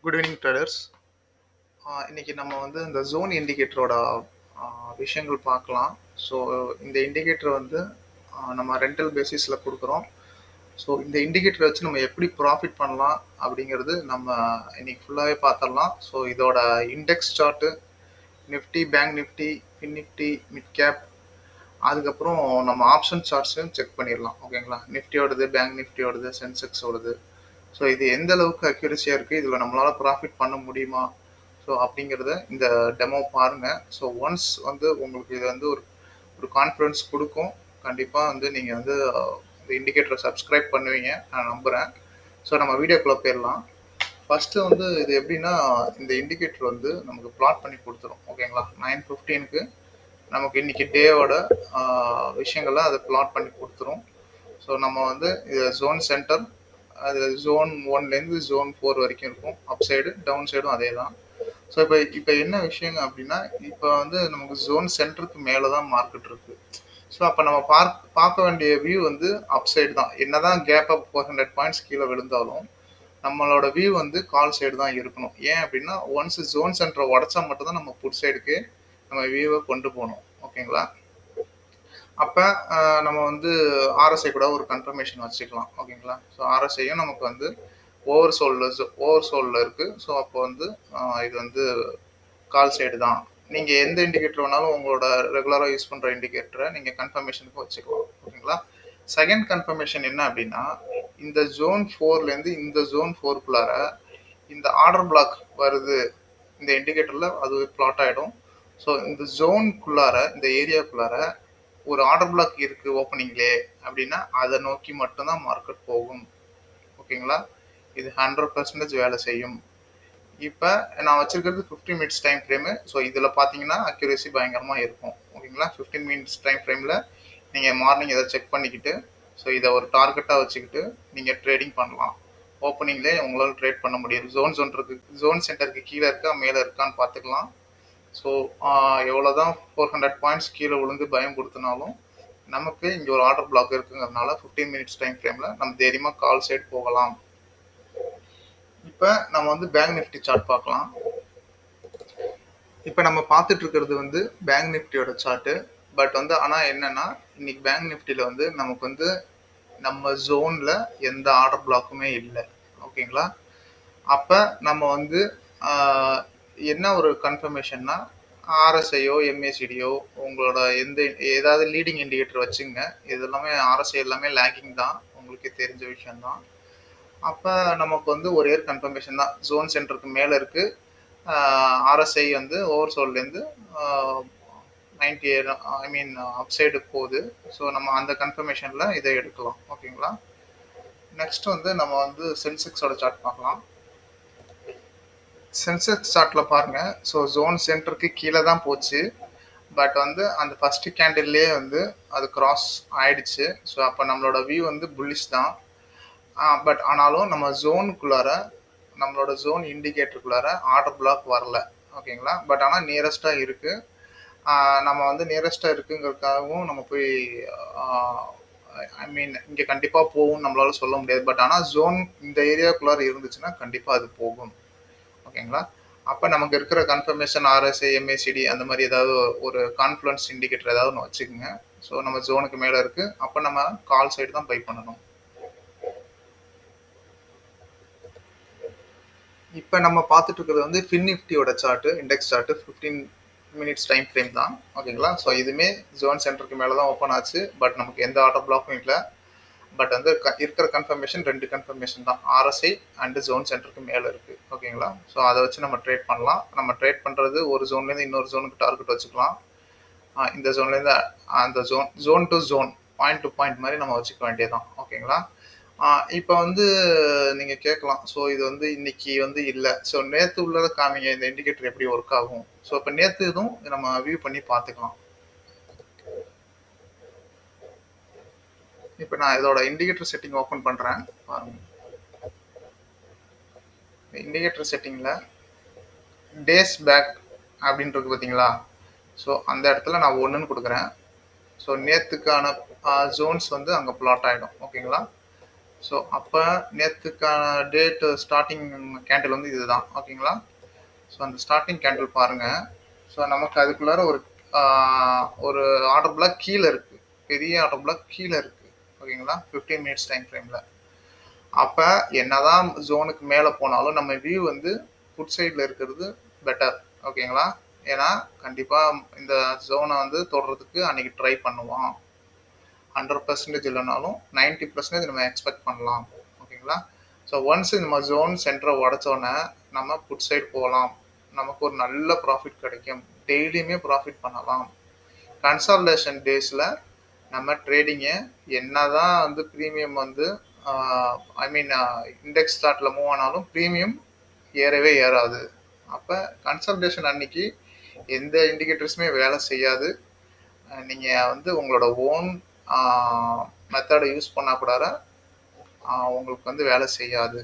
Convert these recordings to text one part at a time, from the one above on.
Good evening traders. இன்னைக்கு நம்ம வந்து இந்த ஜோன் இண்டிகேட்டரோட விஷயங்கள் பார்க்கலாம். ஸோ இந்த இண்டிகேட்டர் வந்து நம்ம ரெண்டல் பேசிஸில் கொடுக்குறோம். ஸோ இந்த இண்டிகேட்டரை வச்சு நம்ம எப்படி ப்ராஃபிட் பண்ணலாம் அப்படிங்கிறது நம்ம இன்னைக்கு ஃபுல்லாகவே பார்த்துடலாம். ஸோ இதோட index chart, Nifty, bank Nifty, fin Nifty, mid cap, அதுக்கப்புறம் நம்ம ஆப்ஷன் சார்ட்ஸையும் செக் பண்ணிடலாம். ஓகேங்களா? நிஃப்டியோடது, பேங்க் நிஃப்டியோடது, சென்செக்ஸோடது. ஸோ இது எந்த அளவுக்கு அக்யூரஸியாக இருக்குது, இதில் நம்மளால் ப்ராஃபிட் பண்ண முடியுமா, ஸோ அப்படிங்கிறத இந்த டெமோ பாருங்கள். ஸோ ஒன்ஸ் வந்து உங்களுக்கு இது வந்து ஒரு ஒரு கான்ஃபிடன்ஸ் கொடுக்கும். கண்டிப்பாக வந்து நீங்கள் வந்து இந்த இண்டிகேட்டரை சப்ஸ்கிரைப் பண்ணுவீங்க நான் நம்புகிறேன். ஸோ நம்ம வீடியோக்குள்ளே போயிடலாம். ஃபஸ்ட்டு வந்து இது எப்படின்னா, இந்த இண்டிகேட்டர் வந்து நமக்கு பிளாட் பண்ணி கொடுத்துரும். ஓகேங்களா? 9:15க்கு நமக்கு இன்றைக்கி டேவோட விஷயங்களை அதை பிளாட் பண்ணி கொடுத்துரும். ஸோ நம்ம வந்து இது ஜோன் சென்டர், அது ஜோன் 1லேருந்து ஜோன் 4 வரைக்கும் இருக்கும். அப் சைடு டவுன் சைடும் அதே தான். ஸோ இப்போ என்ன விஷயங்க அப்படின்னா, இப்போ வந்து நமக்கு ஜோன் சென்டருக்கு மேலே தான் மார்க்கெட் இருக்குது. ஸோ அப்போ நம்ம பார்க்க வேண்டிய வியூ வந்து அப் சைடு தான். என்ன தான் கேப் அப் 400 பாயிண்ட்ஸ் கீழே விழுந்தாலும் நம்மளோட வியூ வந்து கால் சைடு தான் இருக்கணும். ஏன் அப்படின்னா, ஒன்ஸ் ஜோன் சென்டரை உடச்சா மட்டும்தான் நம்ம புட் சைடுக்கு நம்ம வியூவை கொண்டு போகணும். ஓகேங்களா? அப்போ நம்ம வந்து ஆர்எஸ்ஐ கூட ஒரு கன்ஃபர்மேஷன் வச்சுக்கலாம். ஓகேங்களா? ஸோ ஆர்எஸ்ஐயும் நமக்கு வந்து ஓவர் சோலில் இருக்குது. ஸோ அப்போ வந்து இது வந்து கால் சைடு தான். நீங்கள் எந்த இண்டிகேட்டர் வேணாலும் உங்களோட ரெகுலராக யூஸ் பண்ணுற இண்டிகேட்டரை நீங்கள் கன்ஃபர்மேஷனுக்கு வச்சுக்கலாம். ஓகேங்களா? செகண்ட் கன்ஃபர்மேஷன் என்ன அப்படின்னா, இந்த ஜோன் 4லேருந்து இந்த ஜோன் 4குள்ளார இந்த ஆர்டர் பிளாக் வருது, இந்த இண்டிகேட்டரில் அது பிளாட் ஆகிடும். ஸோ இந்த ஜோனுக்குள்ளார, இந்த ஏரியாக்குள்ளார ஒரு ஆர்டர் பிளாக் இருக்குது ஓப்பனிங்லே அப்படின்னா அதை நோக்கி மட்டும்தான் மார்க்கெட் போகும். ஓகேங்களா? இது 100% வேலை செய்யும். இப்போ நான் வச்சிருக்கிறது 15 மினிட்ஸ் டைம் ஃப்ரேமு. ஸோ இதில் பார்த்தீங்கன்னா அக்யூரேசி பயங்கரமாக இருக்கும். ஓகேங்களா? 15 மினிட்ஸ் டைம் ஃப்ரேமில் நீங்கள் மார்னிங் இதை செக் பண்ணிக்கிட்டு, ஸோ இதை ஒரு டார்கெட்டாக வச்சுக்கிட்டு நீங்கள் ட்ரேடிங் பண்ணலாம். ஓப்பனிங்லேயே உங்களால் ட்ரேட் பண்ண முடியும். ஜோன் சென்டருக்கு கீழே இருக்கா மேலே இருக்கான்னு பார்த்துக்கலாம். ஸோ எவ்வளோ தான் 400 பாயிண்ட்ஸ் கீழே விழுந்து பயம் கொடுத்தனாலும் நமக்கு இங்கே ஒரு ஆர்டர் பிளாக் இருக்குங்கிறதுனால 15 மினிட்ஸ் டைம் ஃப்ரேமில் நம்ம தைரியமாக கால் சைடு போகலாம். இப்போ நம்ம வந்து பேங்க் நிஃப்டி சார்ட் பார்க்கலாம். இப்போ நம்ம பார்த்துட்டு இருக்கிறது வந்து பேங்க் நிஃப்டியோட சார்ட்டு. பட் வந்து ஆனால் என்னென்னா, இன்னைக்கு பேங்க் நிஃப்டியில் வந்து நமக்கு வந்து நம்ம ஜோனில் எந்த ஆர்டர் பிளாக்குமே இல்லை. ஓகேங்களா? அப்போ நம்ம வந்து என்ன ஒரு கன்ஃபர்மேஷன்னா, ஆர்எஸ்ஐயோ எம்ஏசிடியோ உங்களோட ஏதாவது லீடிங் இண்டிகேட்டர் வச்சுங்க. இது எல்லாமே ஆர்எஸ்ஐ எல்லாமே லேக்கிங் தான், உங்களுக்கே தெரிஞ்ச விஷயம்தான். அப்போ நமக்கு வந்து ஒரே கன்ஃபர்மேஷன் தான், ஜோன் சென்டருக்கு மேலே இருக்குது. ஆர்எஸ்ஐ வந்து ஓவர் சோல்லேருந்து 90 அப்சைடு போகுது. ஸோ நம்ம அந்த கன்ஃபர்மேஷனில் இதை எடுக்கலாம். ஓகேங்களா? நெக்ஸ்ட் வந்து நம்ம வந்து சென்செக்ஸோட சார்ட் பார்க்கலாம். சென்செக்ஸ் சார்ட்டில் பாருங்கள். ஸோ ஜோன் சென்டருக்கு கீழே தான் போச்சு. பட் வந்து அந்த ஃபஸ்ட்டு கேண்டில்லே வந்து அது கிராஸ் ஆயிடுச்சு. ஸோ அப்போ நம்மளோட வியூ வந்து புல்லிஷ் தான். பட் ஆனாலும் நம்ம ஜோனுக்குள்ளார, நம்மளோட ஜோன் இண்டிகேட்டருக்குள்ளார ஆர்டர் பிளாக் வரல. ஓகேங்களா? பட் ஆனால் நியரஸ்ட்டாக இருக்குது. நம்ம வந்து நியரஸ்ட்டாக இருக்குங்கிறதுக்காகவும் நம்ம போய் இங்கே கண்டிப்பாக போகும் நம்மளால சொல்ல முடியாது. பட் ஆனால் ஜோன் இந்த ஏரியாவுக்குள்ளார இருந்துச்சுன்னா கண்டிப்பாக அது போகும். ஓகேங்களா? அப்போ நமக்கு இருக்கிற கன்ஃபர்மேஷன் ஆர்எஸ்ஐ எம்ஏசிடி அந்த மாதிரி ஏதாவது ஒரு கான்ஃப்ளூயன்ஸ் இண்டிகேட்டர் ஏதாவது ஒன்று வச்சுக்கோங்க. ஸோ நம்ம ஜோனுக்கு மேலே இருக்குது. அப்போ நம்ம கால் சைடு தான் பை பண்ணணும். இப்போ நம்ம பார்த்துட்டு இருக்கிறது வந்து ஃபின் நிஃப்டியோட chart, index chart, 15 minutes time frame தான். ஓகேங்களா? ஸோ இதுவுமே ஜோன் சென்டருக்கு மேலே தான் ஓப்பன் ஆச்சு. பட் நமக்கு எந்த ஆர்டர் பிளாக்கும் இல்லை. பட் வந்து இருக்கிற கன்ஃபர்மேஷன் 2 கன்ஃபர்மேஷன் தான், ஆர்எஸ்ஐ அண்டு ஜோன் சென்டருக்கு மேலே இருக்குது. ஓகேங்களா? ஸோ அதை வச்சு நம்ம ட்ரேட் பண்ணலாம். நம்ம ட்ரேட் பண்ணுறது ஒரு ஜோன்லேருந்து இன்னொரு ஜோனுக்கு டார்கெட் வச்சுக்கலாம். இந்த ஜோன்லேருந்து அந்த zone to zone, point to point மாதிரி நம்ம வச்சுக்க வேண்டியதான். ஓகேங்களா? இப்போ வந்து நீங்கள் கேட்கலாம், ஸோ இது வந்து இன்னைக்கு வந்து இல்லை, ஸோ நேற்று உள்ளதை காமிங்க, இந்த இண்டிகேட்டர் எப்படி ஒர்க் ஆகும். ஸோ இப்போ நேற்று இதுவும் நம்ம வியூ பண்ணி பார்த்துக்கலாம். இப்போ நான் இதோட இண்டிகேட்டர் செட்டிங் ஓப்பன் பண்ணுறேன் பாருங்க. இண்டிகேட்டர் செட்டிங்கில் டேஸ் பேக் அப்படின்றது பார்த்தீங்களா? ஸோ அந்த இடத்துல நான் 1ன்னு கொடுக்குறேன். ஸோ நேற்றுக்கான ஜோன்ஸ் வந்து அங்கே பிளாட் ஆகிடும். ஓகேங்களா? ஸோ அப்போ நேற்றுக்கான டேட்டு ஸ்டார்டிங் கேண்டில் வந்து இதுதான். ஓகேங்களா? ஸோ அந்த ஸ்டார்டிங் கேண்டில் பாருங்கள். ஸோ நமக்கு அதுக்குள்ளார ஒரு ஆர்டர் பிளாக் கீழே இருக்குது. பெரிய ஆர்டர் பிளாக் கீழே இருக்குது. ஓகேங்களா? 15 மினிட்ஸ் டைம் ஃப்ரேமில். அப்போ என்னதான் ஜோனுக்கு மேலே போனாலும் நம்ம வியூ வந்து ஃபுட் சைடில் இருக்கிறது பெட்டர். ஓகேங்களா? ஏன்னா கண்டிப்பாக இந்த ஜோனை வந்து தொடுறதுக்கு அன்றைக்கி ட்ரை பண்ணுவோம். 100% இல்லைனாலும் 90% நம்ம எக்ஸ்பெக்ட் பண்ணலாம். ஓகேங்களா? ஸோ ஒன்ஸ் நம்ம ஜோன் சென்டரை உடச்சோன்னே நம்ம புட் சைடு போகலாம். நமக்கு ஒரு நல்ல ப்ராஃபிட் கிடைக்கும். டெய்லியுமே ப்ராஃபிட் பண்ணலாம். கன்சால்டேஷன் டேஸில் நம்ம ட்ரேடிங்கை என்ன தான் வந்து ப்ரீமியம் வந்து ஐ மீன் இண்டெக்ஸ் ஸ்டார்ட்டில் மூவ் ஆனாலும் ப்ரீமியம் ஏறவே ஏறாது. அப்போ கன்சல்டேஷன் அன்னைக்கு எந்த இண்டிகேட்டர்ஸுமே வேலை செய்யாது. நீங்கள் வந்து உங்களோட ஓன் மெத்தடை யூஸ் பண்ணால் கூட உங்களுக்கு வந்து வேலை செய்யாது.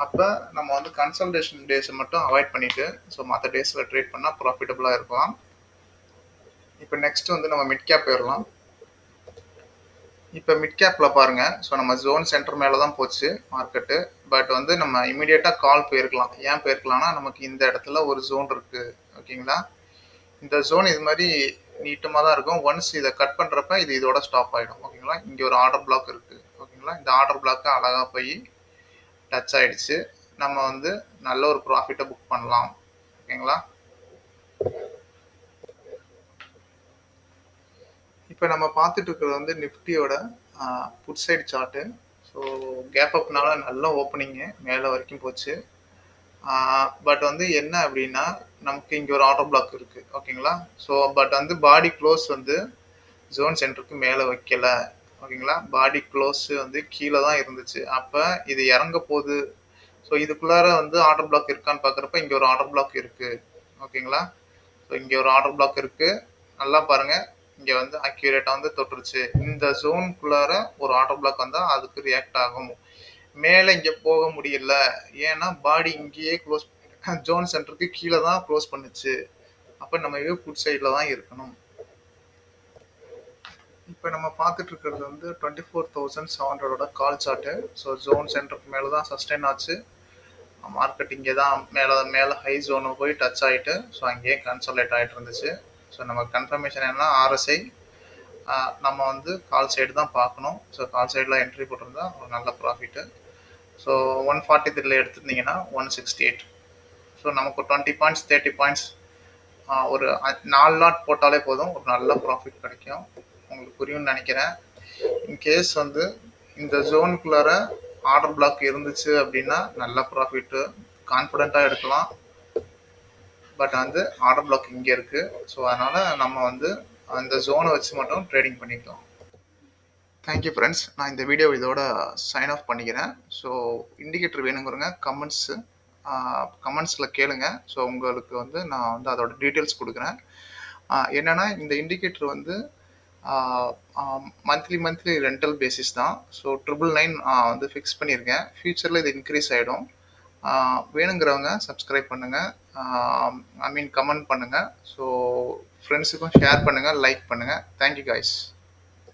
அப்போ நம்ம வந்து கன்சல்டேஷன் டேஸை மட்டும் அவாய்ட் பண்ணிவிட்டு ஸோ மற்ற டேஸில் ட்ரேட் பண்ணால் ப்ராஃபிட்டபுளாக இருக்கலாம். இப்போ நெக்ஸ்ட் வந்து நம்ம மிட் கேப் போயிடலாம். இப்போ மிட் கேப்பில் பாருங்கள். ஸோ நம்ம ஜோன் சென்டர் மேலே தான் போச்சு மார்க்கெட்டு. பட் வந்து நம்ம இமீடியட்டாக கால் போயிருக்கலாம். ஏன் போயிருக்கலாம்னா நமக்கு இந்த இடத்துல ஒரு ஜோன் இருக்குது. ஓகேங்களா? இந்த ஜோன் இது மாதிரி நீட்டமாக தான் இருக்கும். ஒன்ஸ் இதை கட் பண்ணுறப்ப இது இதோட ஸ்டாப் ஆகிடும். ஓகேங்களா? இங்கே ஒரு ஆர்டர் பிளாக் இருக்குது. ஓகேங்களா? இந்த ஆர்டர் பிளாக்கை அழகாக போய் டச் ஆகிடுச்சு. நம்ம வந்து நல்ல ஒரு ப்ராஃபிட்டை புக் பண்ணலாம். ஓகேங்களா? இப்போ நம்ம பார்த்துட்டு இருக்கிறது வந்து நிஃப்டியோட put side chart. So gap அப்னால நல்ல ஓப்பனிங்கு மேலே வரைக்கும் போச்சு. பட் வந்து என்ன அப்படின்னா நமக்கு இங்கே ஒரு ஆர்டர் பிளாக் இருக்குது. ஓகேங்களா? ஸோ பட் வந்து பாடி க்ளோஸ் வந்து ஜோன் சென்டருக்கு மேலே வைக்கல. ஓகேங்களா? பாடி க்ளோஸ் வந்து கீழே தான் இருந்துச்சு. அப்போ இது இறங்க போகுது. ஸோ இதுக்குள்ளார வந்து ஆர்டர் பிளாக் இருக்கான்னு பார்க்குறப்ப இங்கே ஒரு ஆர்டர் பிளாக் இருக்குது. ஓகேங்களா? ஸோ இங்கே ஒரு ஆர்டர் பிளாக் இருக்குது. நல்லா பாருங்கள். இங்கே வந்து அக்யூரேட்டாக வந்து தொட்டுருச்சு. இந்த ஜோனுக்குள்ளார ஒரு ஆர்டர் பிளாக் வந்தால் அதுக்கு ரியாக்ட் ஆகும். மேலே இங்கே போக முடியல. ஏன்னா பாடி இங்கேயே க்ளோஸ் ஜோன் சென்டருக்கு கீழே தான் க்ளோஸ் பண்ணுச்சு. அப்போ நம்ம புட் சைடில் தான் இருக்கணும். இப்போ நம்ம பார்த்துட்டு இருக்கிறது வந்து 24,700 கால் சார்ட்டு. ஸோ ஜோன் சென்டருக்கு மேலே தான் சஸ்டெயின் ஆச்சு. மார்க்கெட் இங்கே தான் மேலே ஹை ஜோனு போய் டச் ஆகிட்டு ஸோ அங்கேயே கன்சல்டேட் ஆகிட்டு இருந்துச்சு. ஸோ நமக்கு கன்ஃபர்மேஷன் என்ன ஆர்எஸ்ஐ நம்ம வந்து கால் சைடு தான் பார்க்கணும். ஸோ கால் சைடில் என்ட்ரி போட்டிருந்தா ஒரு நல்ல ப்ராஃபிட்டு. ஸோ 143 எடுத்துருந்தீங்கன்னா 168. ஸோ நமக்கு 20 பாயிண்ட்ஸ் 30 பாயிண்ட்ஸ் ஒரு 4 லாட் போட்டாலே போதும். ஒரு நல்ல ப்ராஃபிட் கிடைக்கும். உங்களுக்கு புரியும்னு நினைக்கிறேன். இன்கேஸ் வந்து இந்த ஜோனுக்குள்ளார ஆர்டர் பிளாக் இருந்துச்சு அப்படின்னா நல்ல ப்ராஃபிட்டு கான்ஃபிடென்ட்டாக எடுக்கலாம். பட் வந்து ஆர்டர் பிளாக் இங்கே இருக்குது. ஸோ அதனால் நம்ம வந்து அந்த ஜோனை வச்சு மட்டும் ட்ரேடிங் பண்ணிக்கலாம். Thank you friends. நான் இந்த வீடியோ இதோட சைன் ஆஃப் பண்ணிக்கிறேன். ஸோ இண்டிகேட்டர் வேணுங்கிறங்க கமெண்ட்ஸில் கேளுங்க. ஸோ உங்களுக்கு வந்து நான் வந்து அதோட டீட்டெயில்ஸ் கொடுக்குறேன். என்னென்னா இந்த இண்டிகேட்டர் வந்து மந்த்லி ரெண்டல் பேசிஸ் தான். ஸோ 999 வந்து ஃபிக்ஸ் பண்ணியிருக்கேன். ஃப்யூச்சரில் இது இன்க்ரீஸ் ஆகிடும். வேணுங்கிறவங்க சப்ஸ்கிரைப் பண்ணுங்கள். கமெண்ட் பண்ணுங்கள். ஸோ ஃப்ரெண்ட்ஸுக்கும் ஷேர் பண்ணுங்கள், லைக் பண்ணுங்கள். Thank you guys.